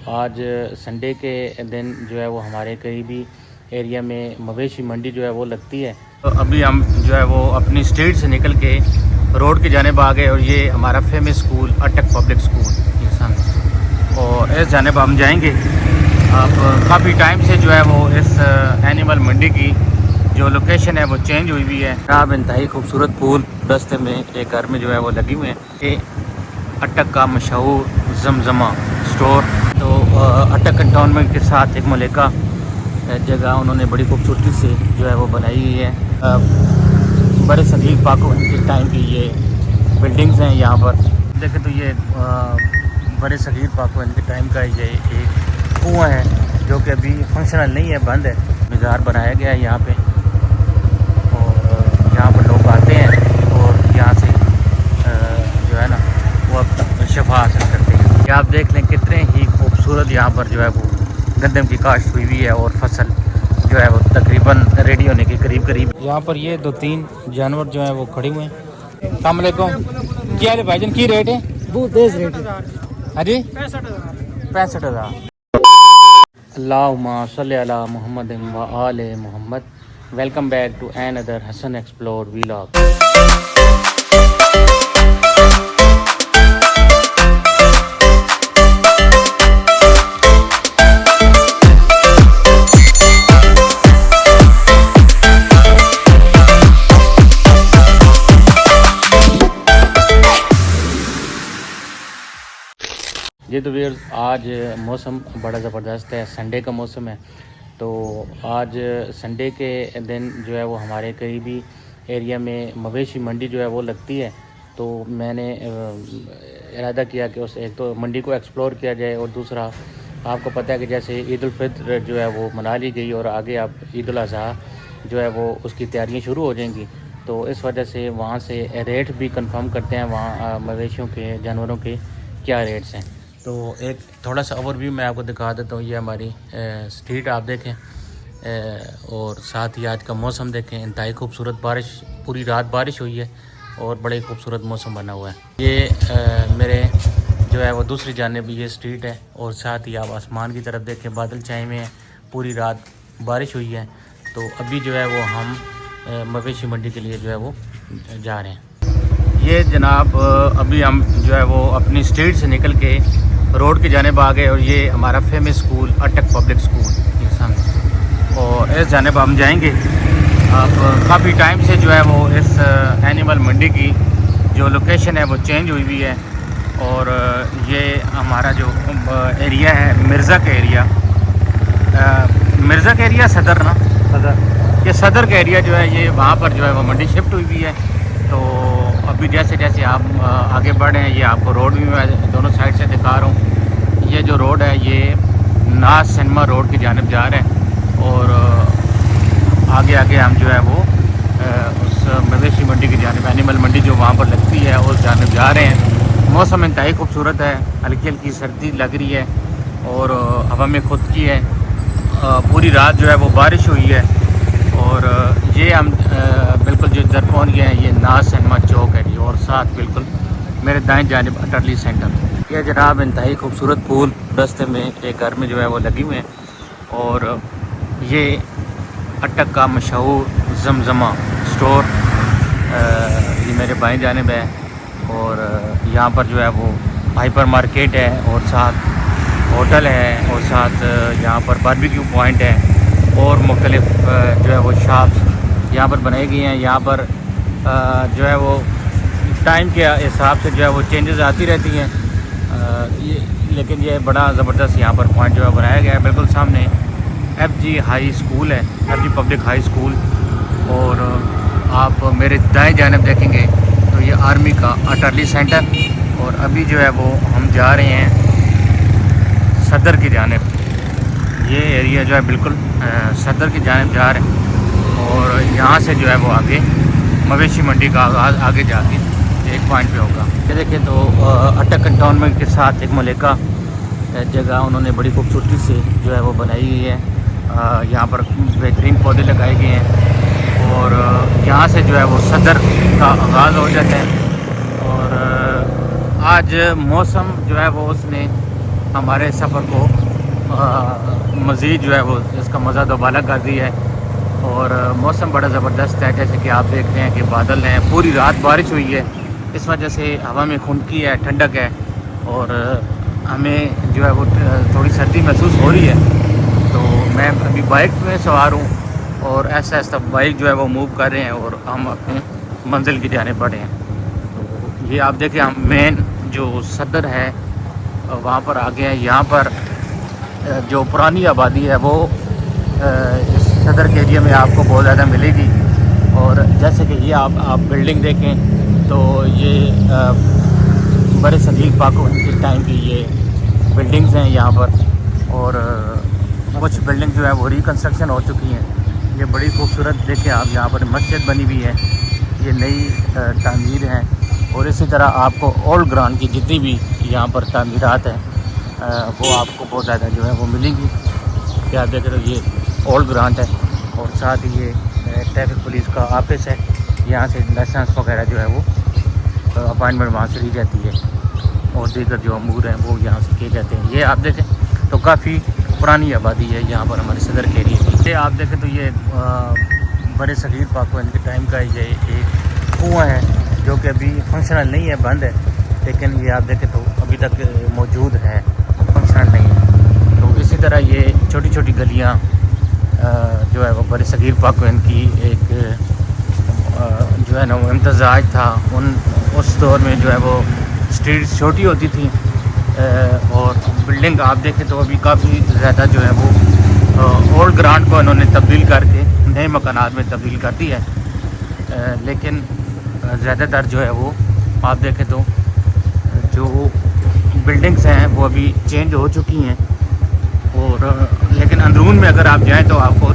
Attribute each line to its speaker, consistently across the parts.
Speaker 1: आज संडे के दिन जो है वो हमारे करीबी एरिया में मवेशी मंडी जो है वो लगती है। तो अभी हम जो है वो अपनी स्ट्रीट से निकल के रोड की जानिब आ गए और ये हमारा फेमस स्कूल अटक पब्लिक स्कूल ये सामने, और इस जानिब हम जाएंगे। अब काफ़ी टाइम से जो है वो इस एनिमल मंडी की जो लोकेशन है वो चेंज हुई हुई है। अब इंतहाई खूबसूरत फूल रास्ते में एक घर में जो है वो लगी हुए हैं। ये अटक का मशहूर जमजमा स्टोर। तो अटक कंटोनमेंट के साथ एक मलिका जगह उन्होंने बड़ी खूबसूरती से जो है वो बनाई हुई है। बड़े सदीक पाको के टाइम की ये बिल्डिंग्स हैं। यहाँ पर देखें तो ये बड़े सगीर पाको के टाइम का ये एक कुआं है जो कि अभी फंक्शनल नहीं है, बंद है। मज़ार बनाया गया है यहाँ पे और यहाँ पर लोग आते हैं और यहाँ से जो है ना वो अब शफा हासिल करते हैं। ये आप देख लें कितने ही खूबसूरत यहाँ पर जो है वो गंदम की काश्त हुई हुई है और फसल जो है वो तकरीबन रेडी होने के करीब। यहाँ पर ये 2-3 जानवर जो है वो खड़े हुए हैं। अस्सलाम वालेकुम, क्या है भाईजान, की रेट है?
Speaker 2: बहुत तेज रेट है।
Speaker 1: हाँ जी, 65,000। अल्लाहुम्मा सल्ली अला मुहम्मद व आले Muhammad. Welcome back to another Hasan explore vlog. जी तो वीर, आज मौसम बड़ा ज़बरदस्त है। संडे का मौसम है। तो आज संडे के दिन जो है वो हमारे करीबी एरिया में मवेशी मंडी जो है वो लगती है। तो मैंने इरादा किया कि उस एक तो मंडी को एक्सप्लोर किया जाए और दूसरा आपको पता है कि जैसे ईद उल फित्र जो है वो मना ली गई और आगे अब ईद उल अज़हा जो है वो उसकी तैयारियां शुरू हो जाएंगी। तो इस वजह से वहाँ से रेट भी कंफर्म करते हैं वहाँ मवेशियों के, जानवरों के क्या रेट्स हैं। तो एक थोड़ा सा ओवरव्यू मैं आपको दिखा देता हूँ। ये हमारी स्ट्रीट आप देखें और साथ ही आज का मौसम देखें। इंतहाई खूबसूरत बारिश, पूरी रात बारिश हुई है और बड़े खूबसूरत मौसम बना हुआ है। ये मेरे जो है वो दूसरी जानिब ये स्ट्रीट है और साथ ही आप आसमान की तरफ देखें, बादल छाए हुए हैं, पूरी रात बारिश हुई है। तो अभी जो है वो हम मवेशी मंडी के लिए जो है वो जा रहे हैं। ये जनाब अभी हम जो है वो अपनी स्ट्रीट से निकल के रोड की जानिब आ गए और ये हमारा फेमस स्कूल अटक पब्लिक स्कूल ये सामने, और इस जानिब हम जाएंगे। अब काफ़ी टाइम से जो है वो इस एनिमल मंडी की जो लोकेशन है वो चेंज हुई हुई है। और ये हमारा जो एरिया है मिर्ज़ा का एरिया, मिर्ज़ा का एरिया सदर ना सदर, ये सदर का एरिया जो है ये वहाँ पर जो है वो मंडी शिफ्ट हुई हुई है। तो अभी जैसे जैसे आप आगे बढ़ रहे हैं, ये आपको रोड भी मैं दोनों साइड से दिखा रहा हूँ। ये जो रोड है ये नाज सिनेमा रोड की जानिब जा रहे हैं और आगे आगे हम जो है वो उस मवेशी मंडी की जानिब, एनिमल मंडी जो वहाँ पर लगती है, उस जानिब जा रहे हैं। मौसम इंतहाई खूबसूरत है, हल्की हल्की सर्दी लग रही है और हवा में खुदकी है। पूरी रात जो है वो बारिश हुई है और ये हम बिल्कुल जो इधर पहुँच गए हैं, ये नाज सिनेमा चौक है जी, और साथ बिल्कुल मेरे दाएं जानिब अटरली सेंटर। ये जनाब इंतहाई खूबसूरत फूल रास्ते में एक घर में जो है वो लगी हुए हैं। और ये अटक का मशहूर जमजमा स्टोर ये मेरे बाएं जानिब है। और यहाँ पर जो है वो हाइपर मार्केट है और साथ होटल है और साथ यहाँ पर बारबेक्यू पॉइंट है और मुख्तलिफ जो है वो शॉप्स यहाँ पर बनाई गई हैं। यहाँ पर जो है वो टाइम के हिसाब से जो है वो चेंजेस आती रहती हैं। लेकिन ये बड़ा ज़बरदस्त यहाँ पर पॉइंट जो है बनाया गया है। बिल्कुल सामने FG हाई स्कूल है, FG पब्लिक हाई स्कूल। और आप मेरे दाएं जानिब देखेंगे तो ये आर्मी का अटरली सेंटर। और अभी जो है वो हम जा रहे हैं सदर की जानिब। ये एरिया जो है बिल्कुल सदर की जानिब जा रहे हैं और यहाँ से जो है वो आगे मवेशी मंडी का आगाज़ आगे जाके एक पॉइंट पे होगा। ये देखें तो अटक कंटोनमेंट के साथ एक मलिका जगह उन्होंने बड़ी खूबसूरती से जो है वो बनाई हुई है। यहाँ पर बेहतरीन पौधे लगाए गए हैं और यहाँ से जो है वो सदर का आगाज़ हो जाता है। और आज मौसम जो है वो उसने हमारे सफ़र को मज़ीद जो है वो इसका मज़ा दोबारा कर दी है। और मौसम बड़ा ज़बरदस्त है, जैसे कि आप देख रहे हैं कि बादल हैं, पूरी रात बारिश हुई है, इस वजह से हवा में खुनकी है, ठंडक है और हमें जो है वो थोड़ी सर्दी महसूस हो रही है। तो मैं अभी बाइक में सवार हूँ और ऐसा ऐसा बाइक जो है वो मूव कर रहे हैं और हम अपने मंजिल की जाने बढ़े हैं। तो ये आप देखें, हम मेन जो सदर है वहाँ पर आ गए हैं। यहाँ पर जो पुरानी आबादी है वो इस सदर के एरिया में आपको बहुत ज़्यादा मिलेगी। और जैसे कि ये आप बिल्डिंग देखें तो ये बड़े सदीक पाको के टाइम की ये बिल्डिंग्स हैं यहाँ पर। और कुछ बिल्डिंग जो है वो रिकन्स्ट्रक्शन हो चुकी हैं। ये बड़ी खूबसूरत देखें आप, यहाँ पर मस्जिद बनी हुई है, ये नई तामीर है। और इसी तरह आपको ओल्ड ग्राउंड की जितनी भी यहाँ पर तामीरात हैं वो आपको बहुत ज़्यादा जो है वो मिलेंगी। क्या देख रहे हो, ये ओल्ड ग्राउंड है और साथ ही ये ट्रैफिक पुलिस का ऑफिस है। यहाँ से लाइसेंस वगैरह जो है वो अपॉइंटमेंट वहाँ से ली जाती है और दीगर जो अमूर हैं वो यहाँ से किए जाते हैं। ये आप देखें तो काफ़ी पुरानी आबादी है यहाँ पर हमारे सदर के एरिए की। ये आप देखें तो ये बड़े सगीर पाको इनके टाइम का ये एक कुआँ है जो कि अभी फंक्शनल नहीं है, बंद है, लेकिन ये आप देखें तो अभी तक मौजूद है, फंक्शनल नहीं है। तो इसी तरह ये छोटी छोटी गलियाँ जो है वो बड़े सगीर पाको इनकी एक जो है ना वो इम्तजाज था। उस दौर में जो है वो स्ट्रीट्स छोटी होती थी और बिल्डिंग आप देखें तो अभी काफ़ी ज़्यादा जो है वो ओल्ड ग्राउंड को इन्होंने तब्दील करके नए मकानात में तब्दील कर दी है। लेकिन ज़्यादातर जो है वो आप देखें तो जो बिल्डिंग्स हैं वो अभी चेंज हो चुकी हैं। और लेकिन अंदरून में अगर आप जाएं तो आपको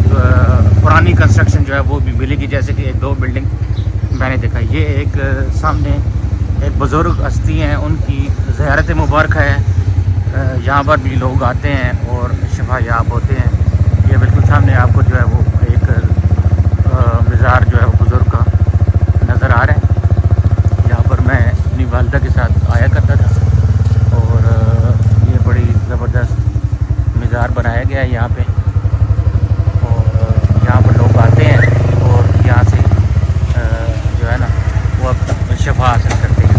Speaker 1: पुरानी कंस्ट्रक्शन जो है वो भी मिलेगी। जैसे कि एक दो बिल्डिंग मैंने देखा, ये एक सामने एक बुज़ुर्ग हस्ती हैं, उनकी ज़ियारत मुबारक है, यहाँ पर भी लोग आते हैं और शिफा याब होते हैं। ये बिल्कुल सामने आपको जो है वो एक मज़ार जो है वो बुज़ुर्ग का नज़र आ रहा है। यहाँ पर मैं अपनी वालिदा के साथ आया करता था और ये बड़ी ज़बरदस्त मज़ार बनाया गया है यहाँ पे। और यहाँ पर लोग आते हैं और यहाँ से जो है ना वो अब शफा हासिल करते हैं।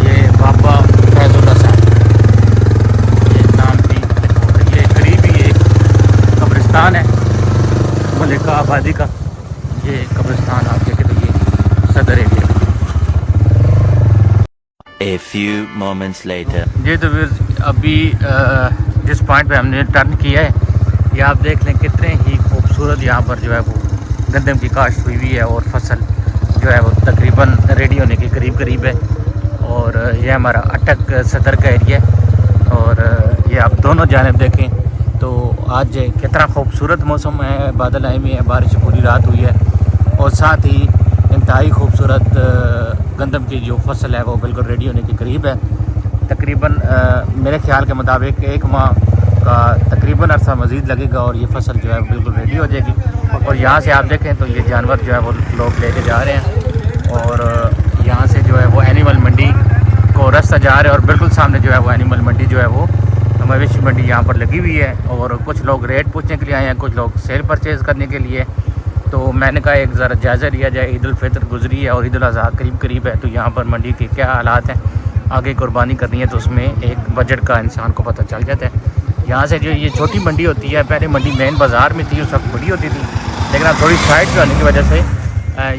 Speaker 1: ये बाबा फैजुल्ला साहब, ये नाम भी, ये करीब ही एक कब्रिस्तान है मलिका आबादी का। ये कब्रिस्तान आप देखें तो ये सदर area.
Speaker 2: A few moments later.
Speaker 1: ये तो फिर अभी जिस पॉइंट पे हमने टर्न किया है, ये आप देख लें कितने ही खूबसूरत यहाँ पर जो है वो गंदम की काश्त हुई हुई है और फसल जो है वो तकरीबन रेडी होने के करीब है। और ये हमारा अटक सदर का एरिया है। और ये आप दोनों जानिब देखें तो आज कितना खूबसूरत मौसम है, बादल आए हुए हैं, बारिश पूरी रात हुई है और साथ ही इंतहाई खूबसूरत गंदम की जो फसल है वो बिल्कुल रेडी होने के करीब है। तकरीबन मेरे ख्याल के मुताबिक 1 माह का तकरीबन अरसा मज़ीद लगेगा और ये फसल जो है बिल्कुल रेडी हो जाएगी। और यहाँ से आप देखें तो ये जानवर जो है वो लोग लेके जा रहे हैं और यहाँ से जो है वो एनिमल मंडी को रास्ता जा रहे हैं और बिल्कुल सामने जो है वो एनिमल मंडी जो है वो मवेशी मंडी यहाँ पर लगी हुई है। और कुछ लोग रेट पूछने के लिए आए हैं, कुछ लोग सेल परचेज़ करने के लिए। तो मैंने कहा एक ज़रा जायज़ा लिया जाए, ईद उल फितर गुजरी है और ईद उल अज़हा करीब है, तो यहाँ पर मंडी के क्या हालात हैं, आगे कुर्बानी करनी है तो उसमें एक बजट का इंसान को पता चल जाता है। यहाँ से जो ये छोटी मंडी होती है, पहले मंडी मेन बाज़ार में थी, उस वक्त बड़ी होती थी, लेकिन अब थोड़ी साइड पे होने की वजह से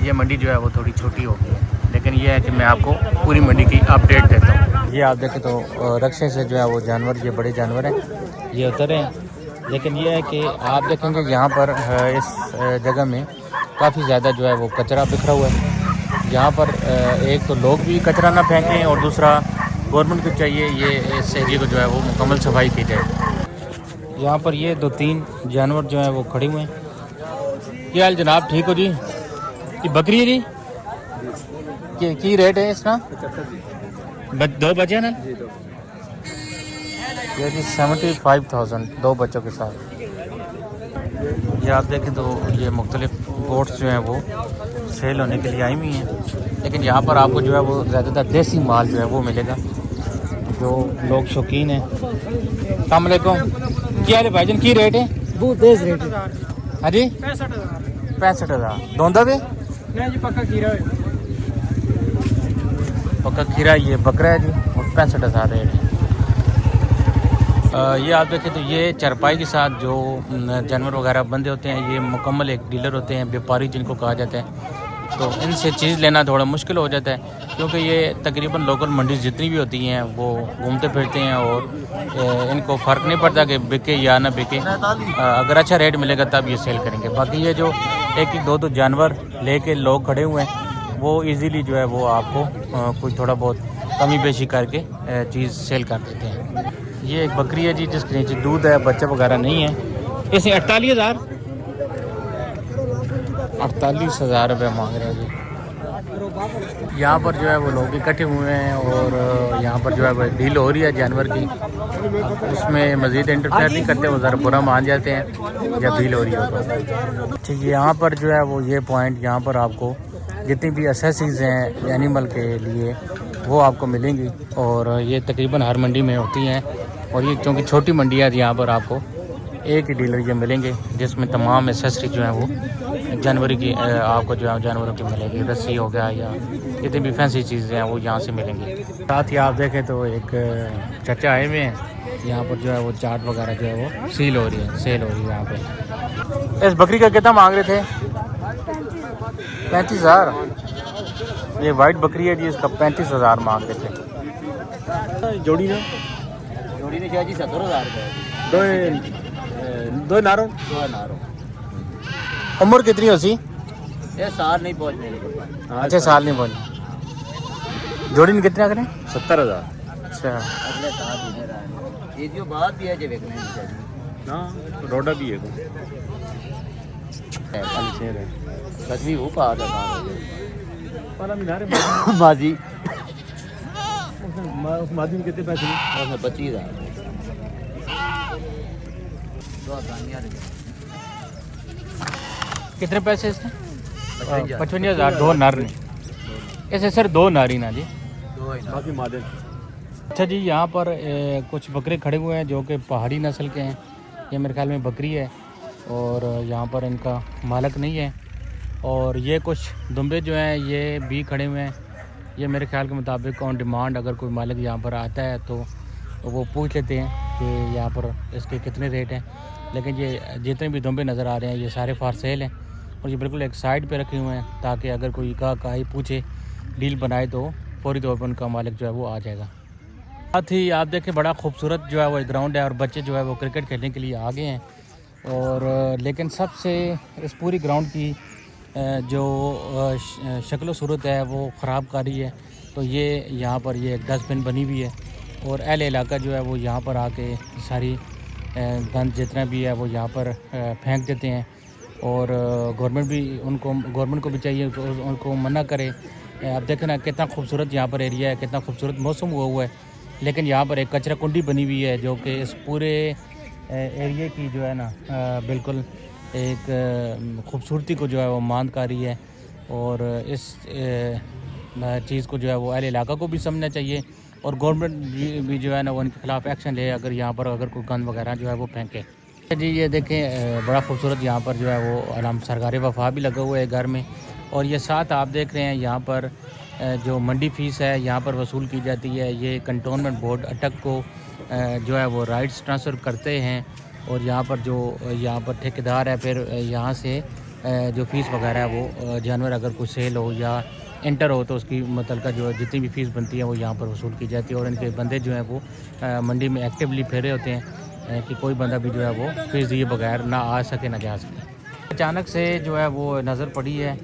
Speaker 1: ये मंडी जो है वो थोड़ी छोटी हो गई है। लेकिन ये है कि मैं आपको पूरी मंडी की अपडेट देता हूँ। ये आप देखें तो रक्शे से जो है वो जानवर, ये बड़े जानवर हैं, ये उतरे हैं। लेकिन ये है कि आप देखेंगे यहाँ पर इस जगह में काफ़ी ज़्यादा जो है वो कचरा बिखरा हुआ है। यहाँ पर एक तो लोग भी कचरा ना फेंकें और दूसरा गवर्नमेंट को चाहिए ये इस एरिया को जो है वो मुकम्मल सफाई की जाए। यहाँ पर ये 2-3 जानवर जो हैं वो खड़े हुए हैं। क्या हाल जनाब, ठीक हो जी? ये बकरी है जी, की रेट है इसका? 2 बचे ना ये जी 75,000 2 बच्चों के साथ। ये आप देखें तो ये मुख्तलिफ गोट्स जो हैं वो सेल होने के लिए आई हुई हैं। लेकिन यहाँ पर आपको जो है वो ज़्यादातर देसी माल जो है वो मिलेगा। जो लोग शौकीन हैं। अस्सलाम वालेकुम, क्या है भाईजान की रेट है?
Speaker 3: बहुत तेज रेट है।
Speaker 1: हाँ जी 65,000 दोंदा पे
Speaker 3: जी पक्का खीरा है।
Speaker 1: पक्का खीरा ये बकरा है जी और 65,000 रेट है। ये आप देखें तो ये चरपाई के साथ जो जानवर वगैरह बंधे होते हैं, ये मुकम्मल एक डीलर होते हैं, व्यापारी जिनको कहा जाता है। तो इनसे चीज़ लेना थोड़ा मुश्किल हो जाता है, क्योंकि ये तकरीबन लोकल मंडी जितनी भी होती हैं वो घूमते फिरते हैं और इनको फ़र्क नहीं पड़ता कि बिके या ना बिके। अगर अच्छा रेट मिलेगा तब ये सेल करेंगे। बाकी ये जो एक दो जानवर लेके लोग खड़े हुए हैं, वो इजीली जो है वो आपको कोई थोड़ा बहुत कमी बेशी करके चीज़ सेल कर देते हैं। ये एक बकरी है जी जिसके नीचे दूध है, बच्चा वगैरह नहीं है। इसे 48,000 रुपये मांग रहे हैं जी। यहाँ पर जो है वो लोग इकट्ठे हुए हैं और यहाँ पर जो है वो डील हो रही है जानवर की। उसमें मज़ीद इंटरफेयर नहीं करते, वो ज़रा बुरा मान जाते हैं जब डील हो रही हो तो। ठीक है, यहाँ पर जो है वो ये पॉइंट, यहाँ पर आपको जितनी भी एसेसरीज़ हैं एनिमल के लिए वो आपको मिलेंगी और ये तकरीबन हर मंडी में होती हैं। और ये क्योंकि छोटी मंडी है, यहाँ पर आपको एक ही डीलर ये मिलेंगे जिसमें तमाम एसेसरी जो है वो जानवर की आपको जो है जानवरों की मिलेगी। रस्सी हो गया या जितनी भी फैंसी चीज़ें हैं वो यहाँ से मिलेंगी। साथ ही आप देखें तो एक चाचा आए हुए हैं, यहाँ पर जो है वो चाट वगैरह जो है वो सेल हो रही है यहाँ पे। इस बकरी का कितना मांग रहे थे? 35,000। ये वाइट बकरी है जी, इसका 35,000 मांग रहे थे। जोड़ी ने क्या जी 70,000 दो नारों। उम्र कितनी होती?
Speaker 3: ये साल नहीं पहुँचने।
Speaker 1: अच्छा साल नहीं पहुँची। जोड़ी ने कितना करें?
Speaker 3: 70,000।
Speaker 1: अच्छा,
Speaker 3: अगले साल ये जो बात भी है जो देखने
Speaker 1: हाँ रोडा भी है
Speaker 3: कभी वो पा था
Speaker 1: बाजी।
Speaker 3: मादी में कितने पैसे? उसमें 25,000।
Speaker 1: कितने पैसे इसने? 55,000। दो नर ने ऐसे सर, दो नारी ना जी,
Speaker 3: बाकी मादे।
Speaker 1: अच्छा जी, यहाँ पर कुछ बकरे खड़े हुए हैं जो कि पहाड़ी नस्ल के हैं। ये मेरे ख्याल में बकरी है और यहाँ पर इनका मालक नहीं है। और ये कुछ दुम्बे जो हैं ये भी खड़े हुए हैं। ये मेरे ख्याल के मुताबिक ऑन डिमांड अगर कोई मालिक यहाँ पर आता है तो वो पूछ लेते हैं कि यहाँ पर इसके कितने रेट हैं। लेकिन ये जितने भी दुम्बे नज़र आ रहे हैं ये सारे फॉर सेल हैं और ये बिल्कुल एक साइड पे रखे हुए हैं, ताकि अगर कोई कहीं पूछे डील बनाए तो फौरी तौर पर उनका मालिक जो है वो आ जाएगा। साथ ही आप देखें बड़ा खूबसूरत जो है वो ग्राउंड है और बच्चे जो है वो क्रिकेट खेलने के लिए आ गए हैं। और लेकिन सबसे इस पूरी ग्राउंड की जो शक्ल सूरत है वो ख़राब कारी है। तो ये यहाँ पर ये एक डस्टबिन बनी हुई है और अहले इलाका जो है वो यहाँ पर आके सारी गंद जितना भी है वो यहाँ पर फेंक देते हैं। और गवर्नमेंट को भी चाहिए उनको मना करे। आप देखें ना कितना खूबसूरत यहाँ पर एरिया है, कितना खूबसूरत मौसम हुआ है, लेकिन यहाँ पर एक कचरा कुंडी बनी हुई है जो कि इस पूरे एरिया की जो है ना बिल्कुल एक खूबसूरती को जो है वो मांद कर रही है। और इस चीज़ को जो है वो अहले इलाका को भी समझना चाहिए और गवर्नमेंट भी जो है ना वो उनके खिलाफ़ एक्शन ले अगर यहाँ पर अगर कोई गंद वगैरह जो है वो फेंके। जी ये देखें बड़ा खूबसूरत यहाँ पर जो है वो अलाम सरकारी वफा भी लगा हुआ है घर में। और ये साथ आप देख रहे हैं यहाँ पर जो मंडी फ़ीस है यहाँ पर वसूल की जाती है। ये कंटोनमेंट बोर्ड अटक को जो है वो राइट्स ट्रांसफ़र करते हैं और यहाँ पर जो यहाँ पर ठेकेदार है फिर यहाँ से जो फ़ीस वगैरह है वो जानवर अगर कोई सेल हो या इंटर हो तो उसकी मतलब जो जितनी भी फ़ीस बनती है वो यहाँ पर वसूल की जाती है। और इनके बंदे जो हैं वो मंडी में एक्टिवली फेरे होते हैं कि कोई बंदा भी जो है वो फ़ीस दिए बगैर ना आ सके ना जा सके। अचानक से जो है वो नज़र पड़ी है,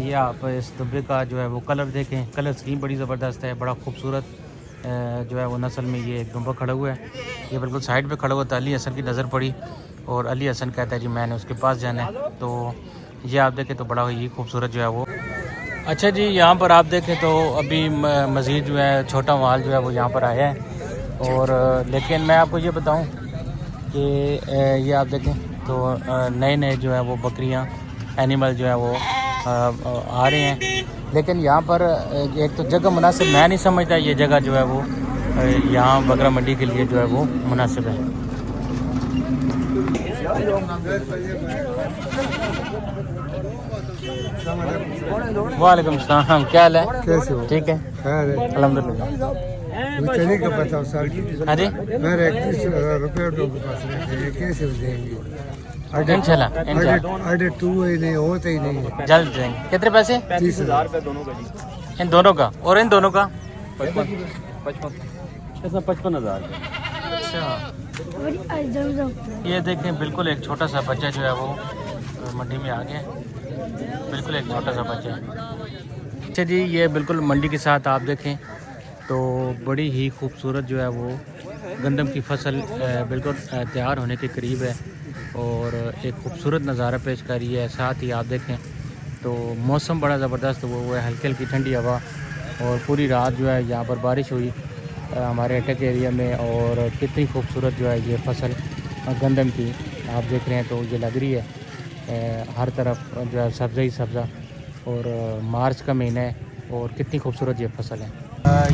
Speaker 1: ये आप इस दुब्बे का जो है वो कलर देखें, कलर स्कीम बड़ी ज़बरदस्त है, बड़ा खूबसूरत जो है वो नस्ल में ये एक दुम्बा खड़ा हुआ है। ये बिल्कुल साइड पे खड़ा हुआ था, अली हसन की नज़र पड़ी और अली हसन कहता है जी मैंने उसके पास जाना है। तो ये आप देखें तो बड़ा ही खूबसूरत जो है वो। अच्छा जी, यहाँ पर आप देखें तो अभी मज़ीद जो है छोटा माल जो है वो यहाँ पर आया है। और लेकिन मैं आपको ये बताऊँ कि ये आप देखें तो नए नए जो है वो बकरियाँ एनिमल जो है वो आ रहे हैं। लेकिन यहाँ पर एक तो जगह मुनासिब मैं नहीं समझता ये जगह जो है वो यहाँ बकरा मंडी के लिए जो है वो मुनासिब है। वालेकुम सलाम, क्या हाल है?
Speaker 4: कैसे हो?
Speaker 1: ठीक है, अल्हम्दुलिल्लाह।
Speaker 4: चने का बताओ सर।
Speaker 1: हाँ जी,
Speaker 4: मेरे 31,000 रुपये के पास रखे हैं, कैसे देंगे?
Speaker 1: इंशाल्लाह
Speaker 4: आधे टू ही नहीं होते ही नहीं है।
Speaker 1: जल्द देंगे। कितने पैसे?
Speaker 4: 30,000
Speaker 1: इन दोनों का और इन दोनों का
Speaker 3: 55,000।
Speaker 1: अच्छा, ये देखें बिल्कुल एक छोटा सा बच्चा जो है वो मंडी में आ गया, बिल्कुल एक छोटा सा बच्चा है। अच्छा जी, ये बिल्कुल मंडी के साथ आप देखें तो बड़ी ही खूबसूरत जो है वो गंदम की फसल बिल्कुल तैयार होने के करीब है और एक खूबसूरत नज़ारा पेश कर रही है। साथ ही आप देखें तो मौसम बड़ा ज़बरदस्त वो है, हल्की हल्की ठंडी हवा और पूरी रात जो है यहाँ पर बारिश हुई हमारे अटक एरिया में। और कितनी खूबसूरत जो है ये फसल गंदम की आप देख रहे हैं तो ये लग रही है हर तरफ जो है सब्ज़ा ही सब्ज़ा। और मार्च का महीना है और कितनी खूबसूरत ये फसल है।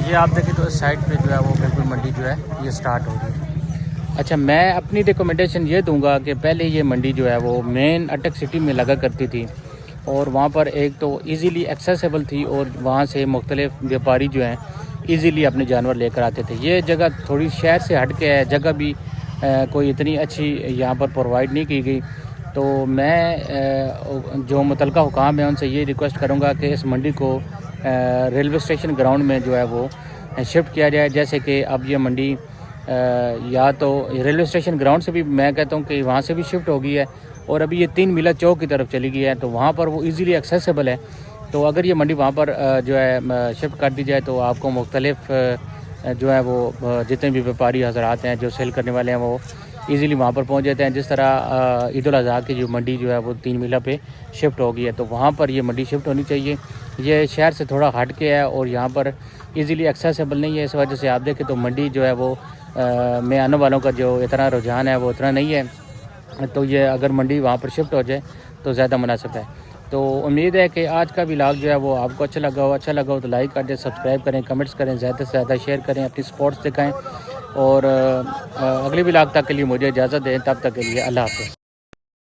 Speaker 1: ये आप देखें तो इस साइड पे जो है वो बिल्कुल मंडी जो है ये स्टार्ट हो रही है। अच्छा, मैं अपनी रिकमेंडेशन ये दूंगा कि पहले ये मंडी जो है वो मेन अटक सिटी में लगा करती थी और वहाँ पर एक तो इजीली एक्सेसिबल थी और वहाँ से मुख्तलिफ व्यापारी जो हैं इजीली अपने जानवर लेकर आते थे। ये जगह थोड़ी शहर से हट के है, जगह भी कोई इतनी अच्छी यहाँ पर प्रोवाइड नहीं की गई। तो मैं जो मुतलका हुकाम है उनसे ये रिक्वेस्ट करूँगा कि इस मंडी को रेलवे स्टेशन ग्राउंड में जो है वो शिफ्ट किया जाए। जैसे कि अब ये मंडी या तो रेलवे स्टेशन ग्राउंड से भी मैं कहता हूँ कि वहाँ से भी शिफ्ट हो गई है और अभी ये 3 मीला चौक की तरफ चली गई है, तो वहाँ पर वो इजीली एक्सेसिबल है। तो अगर ये मंडी वहाँ पर जो है शिफ्ट कर दी जाए तो आपको मुख्तलिफ जो है वो जितने भी व्यापारी हजरात हैं जो सेल करने वाले हैं वो इजीली वहाँ पर पहुँच जाते हैं। जिस तरह ईद उल अज़हा की जो मंडी जो है वो 3 मीला पे शिफ्ट हो गई है, तो वहाँ पर ये मंडी शिफ्ट होनी चाहिए। ये शहर से थोड़ा हट के है और यहाँ पर इजीली एक्सेसिबल नहीं है, इस वजह से आप देखें तो मंडी जो है वो में आने वालों का जो इतना रुझान है वो इतना नहीं है। तो ये अगर मंडी वहाँ पर शिफ्ट हो जाए तो ज़्यादा मुनासिब है। तो उम्मीद है कि आज का व्लॉग जो है वो आपको अच्छा लगा हो तो लाइक कर दें, सब्सक्राइब करें, कमेंट्स करें, ज़्यादा से ज़्यादा शेयर करें, अपनी सपोर्ट्स दिखाएं और अगले व्लॉग तक के लिए मुझे इजाज़त दें। तब तक के लिए अल्लाह हाफ़िज़।